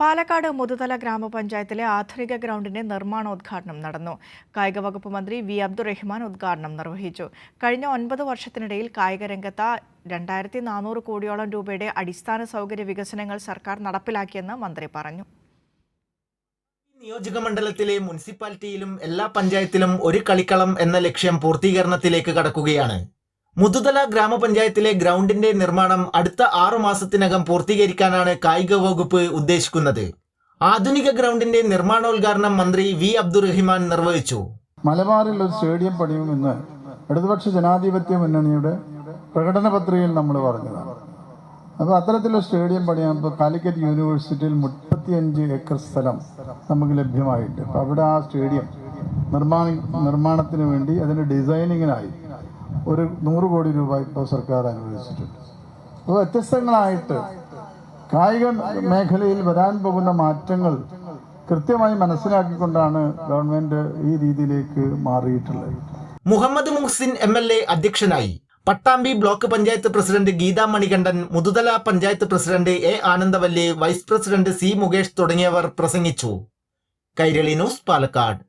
പാലക്കാട് മുതുതല ഗ്രാമപഞ്ചായത്തിലെ ആധുനിക ഗ്രൗണ്ടിന്റെ നിർമ്മാണോദ്ഘാടനം നടന്നു. കായിക വകുപ്പ് മന്ത്രി വി അബ്ദുറഹിമാൻ ഉദ്ഘാടനം നിർവഹിച്ചു. കഴിഞ്ഞ 9 വർഷത്തിനിടയിൽ കായിക രംഗത്ത് 2400 കോടിയോളം രൂപയുടെ അടിസ്ഥാന സൗകര്യ വികസനങ്ങൾ സർക്കാർ നടപ്പിലാക്കിയെന്ന് മന്ത്രി പറഞ്ഞു. നിയോജക മണ്ഡലത്തിലെ മുനിസിപ്പാലിറ്റിയിലും എല്ലാ പഞ്ചായത്തിലും ഒരു കളിക്കളം എന്ന ലക്ഷ്യം പൂർത്തീകരണത്തിലേക്ക് കടക്കുകയാണ്. മുതുതല ഗ്രാമപഞ്ചായത്തിലെ ഗ്രൗണ്ടിന്റെ നിർമ്മാണം അടുത്ത 6 മാസത്തിനകം പൂർത്തീകരിക്കാനാണ് കായിക വകുപ്പ് ഉദ്ദേശിക്കുന്നത്. ആധുനിക ഗ്രൗണ്ടിന്റെ നിർമ്മാണോദ്ഘാടനം മന്ത്രി വി അബ്ദുറഹിമാൻ നിർവഹിച്ചു. മലബാറിൽ ഒരു സ്റ്റേഡിയം പണിയുമെന്ന് ഇടതുപക്ഷ ജനാധിപത്യ മുന്നണിയുടെ പ്രകടന പത്രികയിൽ നമ്മൾ പറഞ്ഞതാണ്. അപ്പോൾ അത്തരത്തിലുള്ള സ്റ്റേഡിയം പണിയാകുമ്പോൾ കാലിക്കറ്റ് യൂണിവേഴ്സിറ്റിയിൽ 35 ഏക്കർ സ്ഥലം നമുക്ക് ലഭ്യമായിട്ട് അപ്പോൾ അവിടെ ആ സ്റ്റേഡിയം നിർമ്മാണത്തിന് വേണ്ടി അതിൻ്റെ ഡിസൈനിങ്ങിനായി ഒരു 100 കോടി രൂപ ഇപ്പോൾ സർക്കാർ അനുവദിച്ചിട്ടുണ്ട്. അപ്പോൾ വ്യത്യസ്തങ്ങളായിട്ട് കായിക മേഖലയിൽ വരാൻ പോകുന്ന മാറ്റങ്ങൾ കൃത്യമായി മനസ്സിലാക്കിക്കൊണ്ടാണ് ഗവൺമെന്റ് ഈ രീതിയിലേക്ക് മാറിയിട്ടുള്ളത്. മുഹമ്മദ് മുഹ്സിൻ MLA അധ്യക്ഷനായി. Pattambi block panchayat president Geetha Manikandan, Muthuthala panchayat president A Anandavalli, vice president C Mukesh തുടങ്ങിയവർ പ്രസംഗിച്ചു. കൈരളി ന്യൂസ്, പാലക്കാട്.